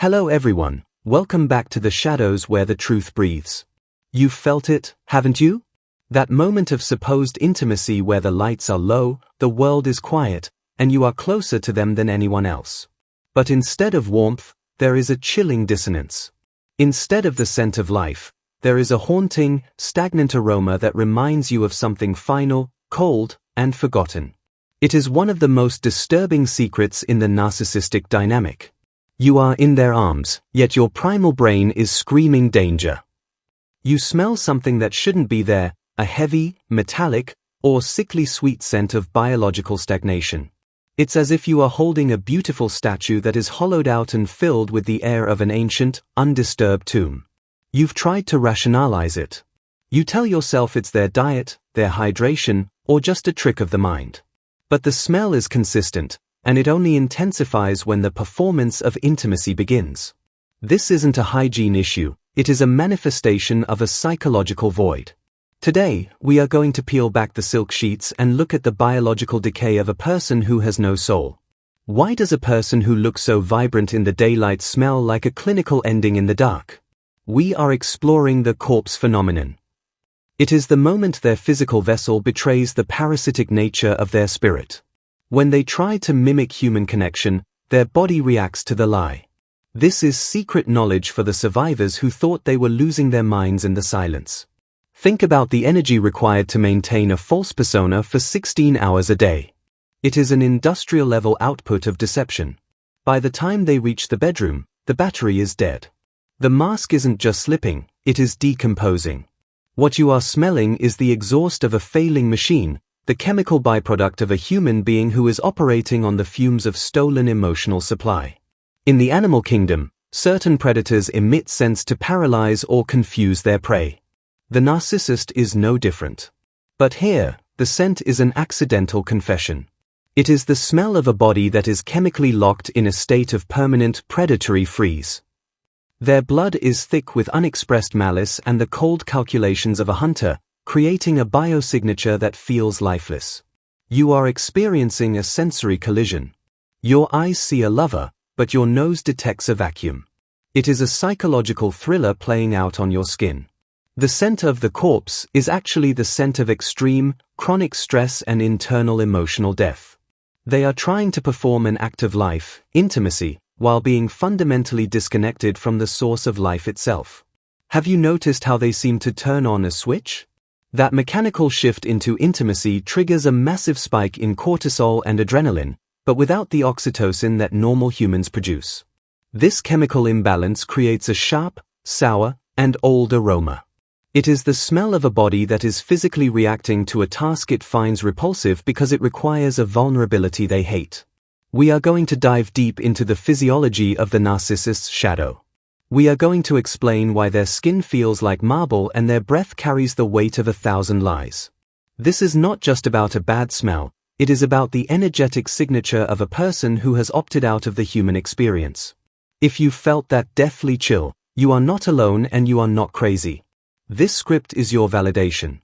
Hello everyone, welcome back to the shadows where the truth breathes. You've felt it, haven't you? That moment of supposed intimacy where the lights are low, the world is quiet, and you are closer to them than anyone else. But instead of warmth, there is a chilling dissonance. Instead of the scent of life, there is a haunting, stagnant aroma that reminds you of something final, cold, and forgotten. It is one of the most disturbing secrets in the narcissistic dynamic. You are in their arms, yet your primal brain is screaming danger. You smell something that shouldn't be there, a heavy, metallic, or sickly sweet scent of biological stagnation. It's as if you are holding a beautiful statue that is hollowed out and filled with the air of an ancient, undisturbed tomb. You've tried to rationalize it. You tell yourself it's their diet, their hydration, or just a trick of the mind. But the smell is consistent, and it only intensifies when the performance of intimacy begins. This isn't a hygiene issue, it is a manifestation of a psychological void. Today, we are going to peel back the silk sheets and look at the biological decay of a person who has no soul. Why does a person who looks so vibrant in the daylight smell like a clinical ending in the dark? We are exploring the corpse phenomenon. It is the moment their physical vessel betrays the parasitic nature of their spirit. When they try to mimic human connection, their body reacts to the lie. This is secret knowledge for the survivors who thought they were losing their minds in the silence. Think about the energy required to maintain a false persona for 16 hours a day. It is an industrial-level output of deception. By the time they reach the bedroom, the battery is dead. The mask isn't just slipping, it is decomposing. What you are smelling is the exhaust of a failing machine, the chemical byproduct of a human being who is operating on the fumes of stolen emotional supply. In the animal kingdom, certain predators emit scents to paralyze or confuse their prey. The narcissist is no different. But here, the scent is an accidental confession. It is the smell of a body that is chemically locked in a state of permanent predatory freeze. Their blood is thick with unexpressed malice and the cold calculations of a hunter, creating a biosignature that feels lifeless. You are experiencing a sensory collision. Your eyes see a lover, but your nose detects a vacuum. It is a psychological thriller playing out on your skin. The scent of the corpse is actually the scent of extreme, chronic stress and internal emotional death. They are trying to perform an act of life, intimacy, while being fundamentally disconnected from the source of life itself. Have you noticed how they seem to turn on a switch? That mechanical shift into intimacy triggers a massive spike in cortisol and adrenaline, but without the oxytocin that normal humans produce. This chemical imbalance creates a sharp, sour, and old aroma. It is the smell of a body that is physically reacting to a task it finds repulsive because it requires a vulnerability they hate. We are going to dive deep into the physiology of the narcissist's shadow. We are going to explain why their skin feels like marble and their breath carries the weight of 1,000 lies. This is not just about a bad smell, it is about the energetic signature of a person who has opted out of the human experience. If you felt that deathly chill, you are not alone and you are not crazy. This script is your validation.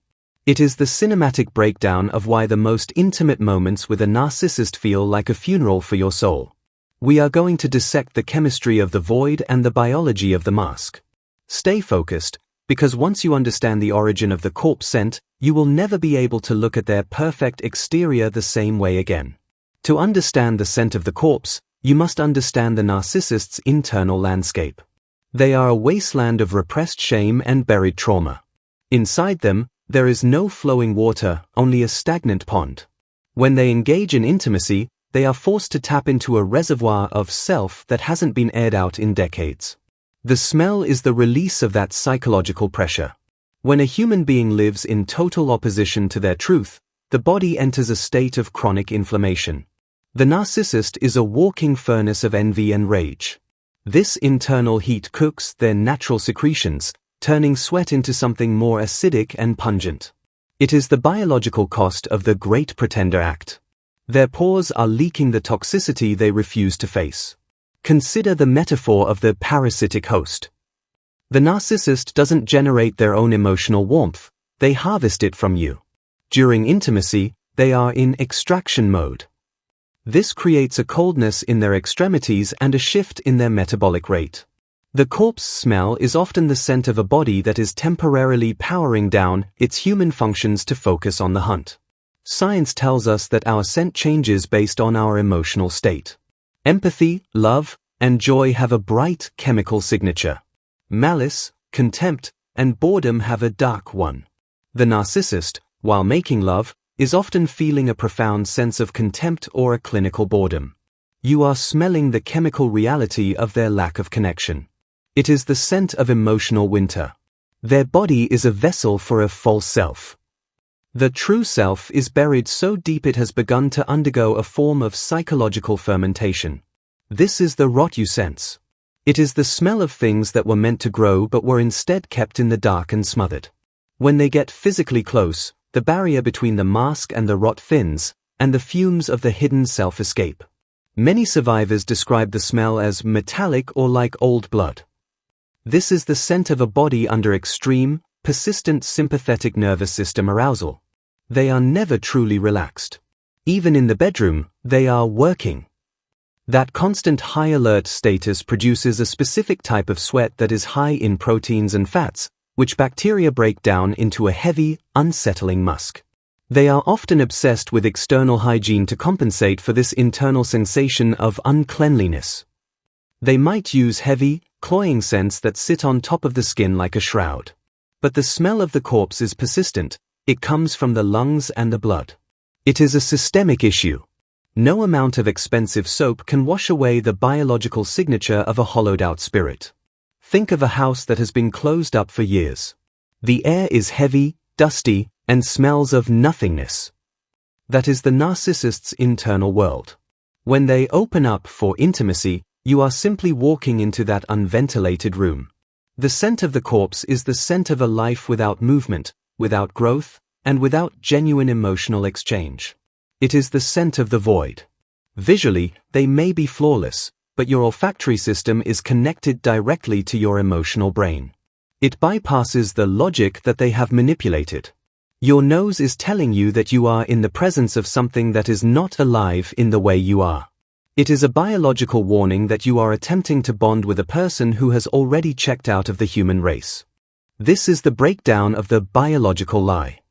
It is the cinematic breakdown of why the most intimate moments with a narcissist feel like a funeral for your soul. We are going to dissect the chemistry of the void and the biology of the mask. Stay focused, because once you understand the origin of the corpse scent, you will never be able to look at their perfect exterior the same way again. To understand the scent of the corpse, you must understand the narcissist's internal landscape. They are a wasteland of repressed shame and buried trauma. Inside them, there is no flowing water, only a stagnant pond. When they engage in intimacy, they are forced to tap into a reservoir of self that hasn't been aired out in decades. The smell is the release of that psychological pressure. When a human being lives in total opposition to their truth, the body enters a state of chronic inflammation. The narcissist is a walking furnace of envy and rage. This internal heat cooks their natural secretions, turning sweat into something more acidic and pungent. It is the biological cost of the Great Pretender Act. Their pores are leaking the toxicity they refuse to face. Consider the metaphor of the parasitic host. The narcissist doesn't generate their own emotional warmth, they harvest it from you. During intimacy, they are in extraction mode. This creates a coldness in their extremities and a shift in their metabolic rate. The corpse smell is often the scent of a body that is temporarily powering down its human functions to focus on the hunt. Science tells us that our scent changes based on our emotional state. Empathy, love, and joy have a bright chemical signature. Malice, contempt, and boredom have a dark one. The narcissist, while making love, is often feeling a profound sense of contempt or a clinical boredom. You are smelling the chemical reality of their lack of connection. It is the scent of emotional winter. Their body is a vessel for a false self. The true self is buried so deep it has begun to undergo a form of psychological fermentation. This is the rot you sense. It is the smell of things that were meant to grow but were instead kept in the dark and smothered. When they get physically close, the barrier between the mask and the rot thins, and the fumes of the hidden self escape. Many survivors describe the smell as metallic or like old blood. This is the scent of a body under extreme, persistent sympathetic nervous system arousal. They are never truly relaxed. Even in the bedroom, they are working. That constant high alert status produces a specific type of sweat that is high in proteins and fats, which bacteria break down into a heavy, unsettling musk. They are often obsessed with external hygiene to compensate for this internal sensation of uncleanliness. They might use heavy, cloying scents that sit on top of the skin like a shroud. But the smell of the corpse is persistent. It comes from the lungs and the blood. It is a systemic issue. No amount of expensive soap can wash away the biological signature of a hollowed-out spirit. Think of a house that has been closed up for years. The air is heavy, dusty, and smells of nothingness. That is the narcissist's internal world. When they open up for intimacy, you are simply walking into that unventilated room. The scent of the corpse is the scent of a life without movement, without growth, and without genuine emotional exchange. It is the scent of the void. Visually, they may be flawless, but your olfactory system is connected directly to your emotional brain. It bypasses the logic that they have manipulated. Your nose is telling you that you are in the presence of something that is not alive in the way you are. It is a biological warning that you are attempting to bond with a person who has already checked out of the human race. This is the breakdown of the biological lie.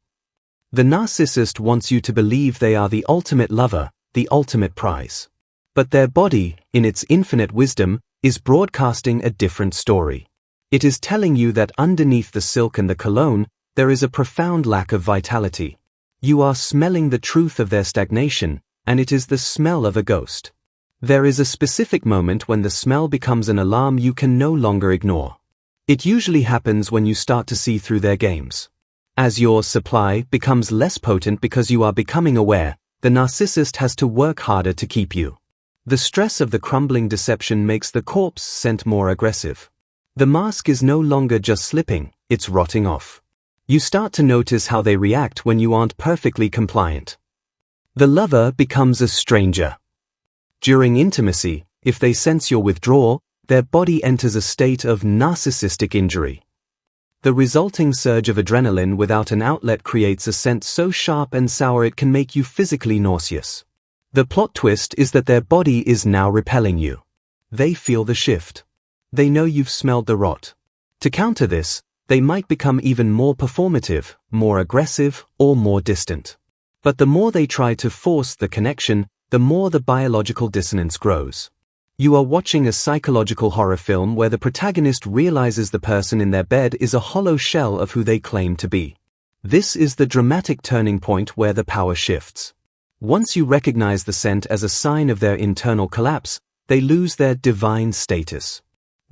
The narcissist wants you to believe they are the ultimate lover, the ultimate prize. But their body, in its infinite wisdom, is broadcasting a different story. It is telling you that underneath the silk and the cologne, there is a profound lack of vitality. You are smelling the truth of their stagnation, and it is the smell of a ghost. There is a specific moment when the smell becomes an alarm you can no longer ignore. It usually happens when you start to see through their games. As your supply becomes less potent because you are becoming aware, the narcissist has to work harder to keep you. The stress of the crumbling deception makes the corpse scent more aggressive. The mask is no longer just slipping, it's rotting off. You start to notice how they react when you aren't perfectly compliant. The lover becomes a stranger. During intimacy, if they sense your withdrawal, their body enters a state of narcissistic injury. The resulting surge of adrenaline without an outlet creates a scent so sharp and sour it can make you physically nauseous. The plot twist is that their body is now repelling you. They feel the shift. They know you've smelled the rot. To counter this, they might become even more performative, more aggressive, or more distant. But the more they try to force the connection, the more the biological dissonance grows. You are watching a psychological horror film where the protagonist realizes the person in their bed is a hollow shell of who they claim to be. This is the dramatic turning point where the power shifts. Once you recognize the scent as a sign of their internal collapse, they lose their divine status.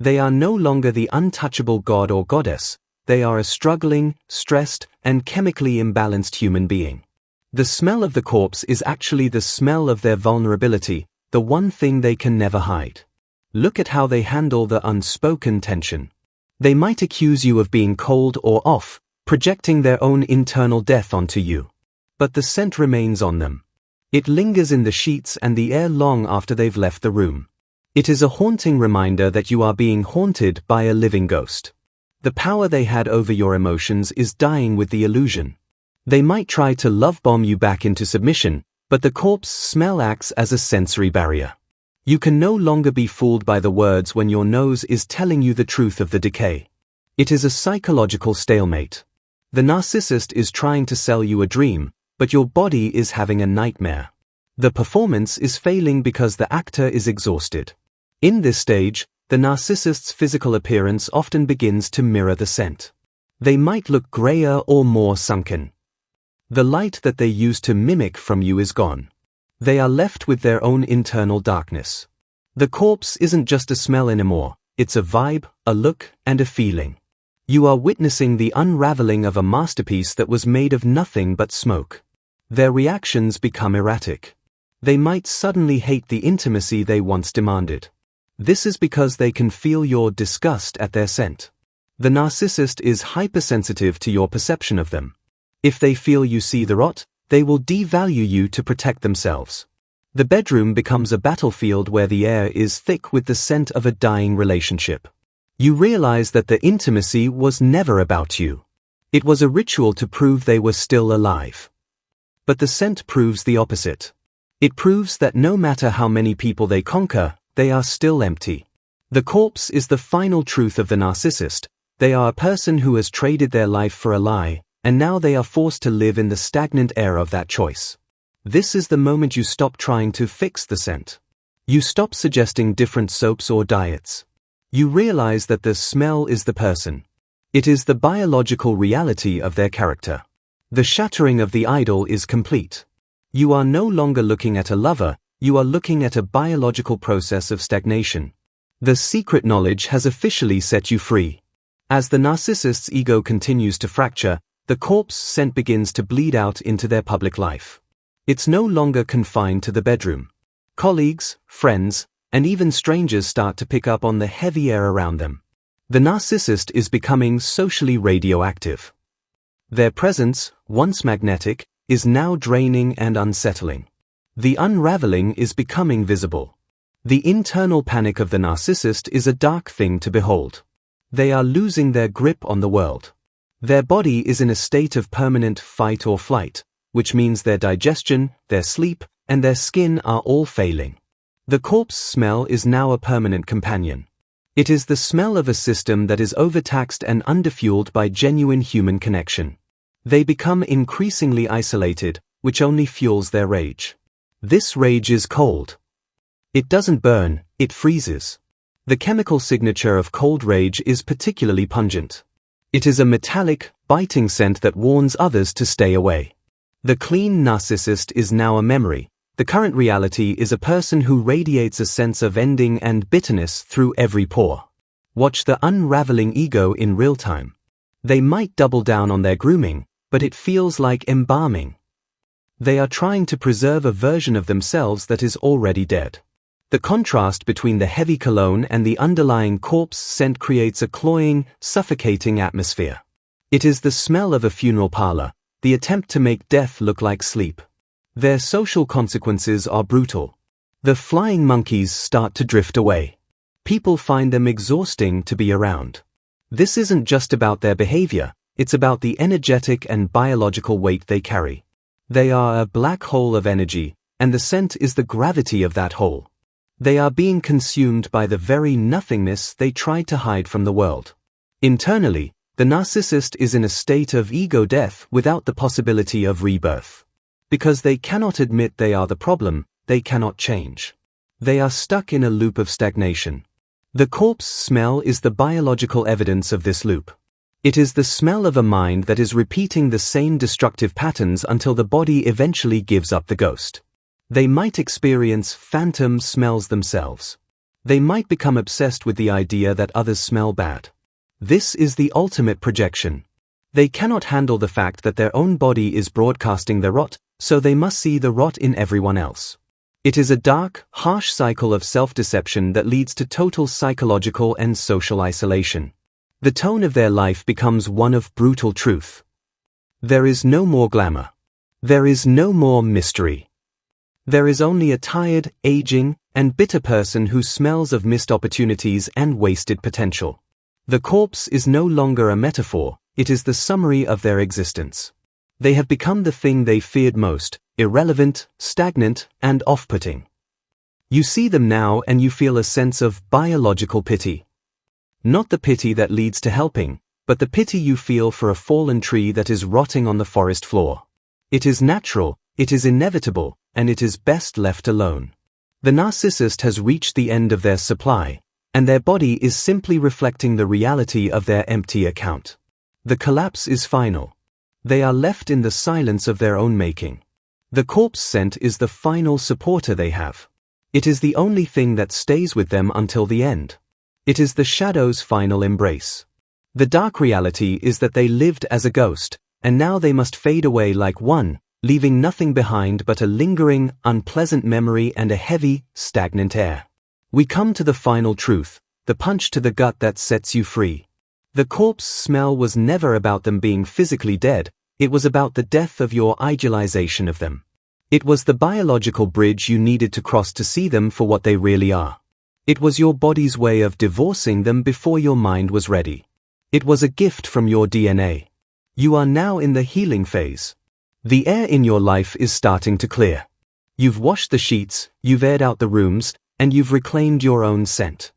They are no longer the untouchable god or goddess, they are a struggling, stressed, and chemically imbalanced human being. The smell of the corpse is actually the smell of their vulnerability, the one thing they can never hide. Look at how they handle the unspoken tension. They might accuse you of being cold or off, projecting their own internal death onto you. But the scent remains on them. It lingers in the sheets and the air long after they've left the room. It is a haunting reminder that you are being haunted by a living ghost. The power they had over your emotions is dying with the illusion. They might try to love bomb you back into submission, But the corpse smell acts as a sensory barrier. You can no longer be fooled by the words when your nose is telling you the truth of the decay. It is a psychological stalemate. The narcissist is trying to sell you a dream, but your body is having a nightmare. The performance is failing because the actor is exhausted. In this stage, the narcissist's physical appearance often begins to mirror the scent. They might look grayer or more sunken. The light that they used to mimic from you is gone. They are left with their own internal darkness. The corpse isn't just a smell anymore, it's a vibe, a look, and a feeling. You are witnessing the unraveling of a masterpiece that was made of nothing but smoke. Their reactions become erratic. They might suddenly hate the intimacy they once demanded. This is because they can feel your disgust at their scent. The narcissist is hypersensitive to your perception of them. If they feel you see the rot, they will devalue you to protect themselves. The bedroom becomes a battlefield where the air is thick with the scent of a dying relationship. You realize that the intimacy was never about you. It was a ritual to prove they were still alive. But the scent proves the opposite. It proves that no matter how many people they conquer, they are still empty. The corpse is the final truth of the narcissist. They are a person who has traded their life for a lie, and now they are forced to live in the stagnant air of that choice. This is the moment you stop trying to fix the scent. You stop suggesting different soaps or diets. You realize that the smell is the person. It is the biological reality of their character. The shattering of the idol is complete. You are no longer looking at a lover, you are looking at a biological process of stagnation. The secret knowledge has officially set you free. As the narcissist's ego continues to fracture, the corpse scent begins to bleed out into their public life. It's no longer confined to the bedroom. Colleagues, friends, and even strangers start to pick up on the heavy air around them. The narcissist is becoming socially radioactive. Their presence, once magnetic, is now draining and unsettling. The unraveling is becoming visible. The internal panic of the narcissist is a dark thing to behold. They are losing their grip on the world. Their body is in a state of permanent fight or flight, which means their digestion, their sleep, and their skin are all failing. The corpse smell is now a permanent companion. It is the smell of a system that is overtaxed and underfueled by genuine human connection. They become increasingly isolated, which only fuels their rage. This rage is cold. It doesn't burn, it freezes. The chemical signature of cold rage is particularly pungent. It is a metallic, biting scent that warns others to stay away. The clean narcissist is now a memory. The current reality is a person who radiates a sense of ending and bitterness through every pore. Watch the unraveling ego in real time. They might double down on their grooming, but it feels like embalming. They are trying to preserve a version of themselves that is already dead. The contrast between the heavy cologne and the underlying corpse scent creates a cloying, suffocating atmosphere. It is the smell of a funeral parlor, the attempt to make death look like sleep. Their social consequences are brutal. The flying monkeys start to drift away. People find them exhausting to be around. This isn't just about their behavior, it's about the energetic and biological weight they carry. They are a black hole of energy, and the scent is the gravity of that hole. They are being consumed by the very nothingness they tried to hide from the world. Internally, the narcissist is in a state of ego death without the possibility of rebirth. Because they cannot admit they are the problem, they cannot change. They are stuck in a loop of stagnation. The corpse smell is the biological evidence of this loop. It is the smell of a mind that is repeating the same destructive patterns until the body eventually gives up the ghost. They might experience phantom smells themselves. They might become obsessed with the idea that others smell bad. This is the ultimate projection. They cannot handle the fact that their own body is broadcasting their rot, so they must see the rot in everyone else. It is a dark, harsh cycle of self-deception that leads to total psychological and social isolation. The tone of their life becomes one of brutal truth. There is no more glamour. There is no more mystery. There is only a tired, aging, and bitter person who smells of missed opportunities and wasted potential. The corpse is no longer a metaphor, it is the summary of their existence. They have become the thing they feared most, irrelevant, stagnant, and off-putting. You see them now and you feel a sense of biological pity. Not the pity that leads to helping, but the pity you feel for a fallen tree that is rotting on the forest floor. It is natural, it is inevitable, and it is best left alone. The narcissist has reached the end of their supply, and their body is simply reflecting the reality of their empty account. The collapse is final. They are left in the silence of their own making. The corpse scent is the final supporter they have. It is the only thing that stays with them until the end. It is the shadow's final embrace. The dark reality is that they lived as a ghost, and now they must fade away like one, leaving nothing behind but a lingering, unpleasant memory and a heavy, stagnant air. We come to the final truth, the punch to the gut that sets you free. The corpse smell was never about them being physically dead, it was about the death of your idealization of them. It was the biological bridge you needed to cross to see them for what they really are. It was your body's way of divorcing them before your mind was ready. It was a gift from your DNA. You are now in the healing phase. The air in your life is starting to clear. You've washed the sheets, you've aired out the rooms, and you've reclaimed your own scent.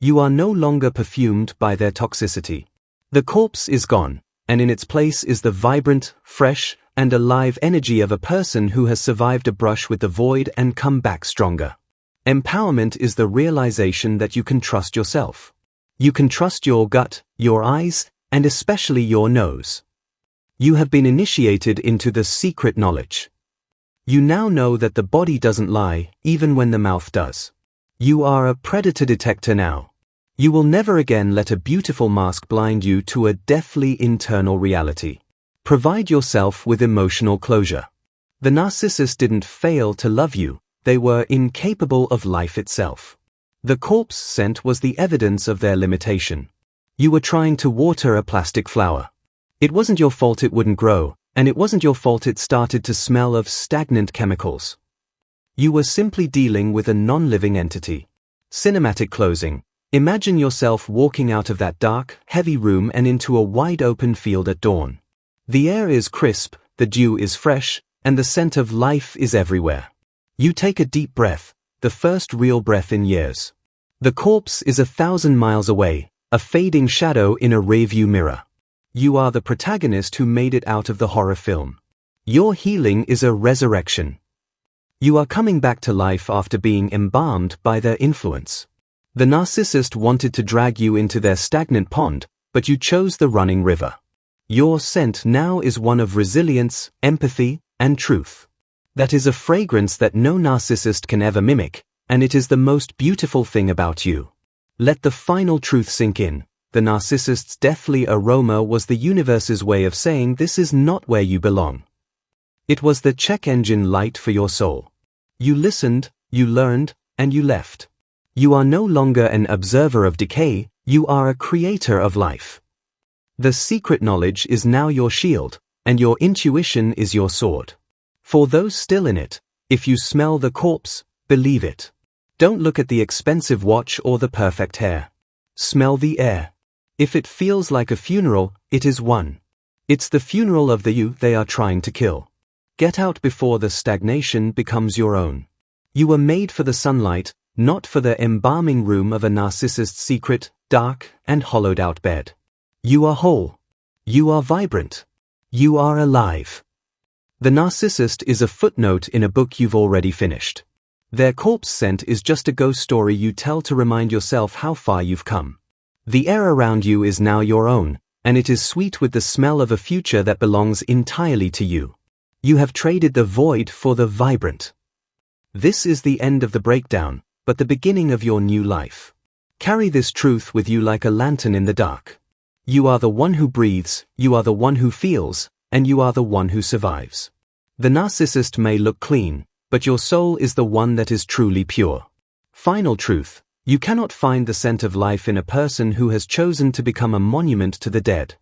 You are no longer perfumed by their toxicity. The corpse is gone, and in its place is the vibrant, fresh, and alive energy of a person who has survived a brush with the void and come back stronger. Empowerment is the realization that you can trust yourself. You can trust your gut, your eyes, and especially your nose. You have been initiated into the secret knowledge. You now know that the body doesn't lie, even when the mouth does. You are a predator detector now. You will never again let a beautiful mask blind you to a deathly internal reality. Provide yourself with emotional closure. The narcissist didn't fail to love you, they were incapable of life itself. The corpse scent was the evidence of their limitation. You were trying to water a plastic flower. It wasn't your fault it wouldn't grow, and it wasn't your fault it started to smell of stagnant chemicals. You were simply dealing with a non-living entity. Cinematic closing. Imagine yourself walking out of that dark, heavy room and into a wide-open field at dawn. The air is crisp, the dew is fresh, and the scent of life is everywhere. You take a deep breath, the first real breath in years. The corpse is 1,000 miles away, a fading shadow in a rearview mirror. You are the protagonist who made it out of the horror film. Your healing is a resurrection. You are coming back to life after being embalmed by their influence. The narcissist wanted to drag you into their stagnant pond, but you chose the running river. Your scent now is one of resilience, empathy, and truth. That is a fragrance that no narcissist can ever mimic, and it is the most beautiful thing about you. Let the final truth sink in. The narcissist's deathly aroma was the universe's way of saying this is not where you belong. It was the check engine light for your soul. You listened, you learned, and you left. You are no longer an observer of decay, you are a creator of life. The secret knowledge is now your shield, and your intuition is your sword. For those still in it, if you smell the corpse, believe it. Don't look at the expensive watch or the perfect hair. Smell the air. If it feels like a funeral, it is one. It's the funeral of the you they are trying to kill. Get out before the stagnation becomes your own. You were made for the sunlight, not for the embalming room of a narcissist's secret, dark, and hollowed-out bed. You are whole. You are vibrant. You are alive. The narcissist is a footnote in a book you've already finished. Their corpse scent is just a ghost story you tell to remind yourself how far you've come. The air around you is now your own, and it is sweet with the smell of a future that belongs entirely to you. You have traded the void for the vibrant. This is the end of the breakdown, but the beginning of your new life. Carry this truth with you like a lantern in the dark. You are the one who breathes, you are the one who feels, and you are the one who survives. The narcissist may look clean, but your soul is the one that is truly pure. Final truth, you cannot find the scent of life in a person who has chosen to become a monument to the dead.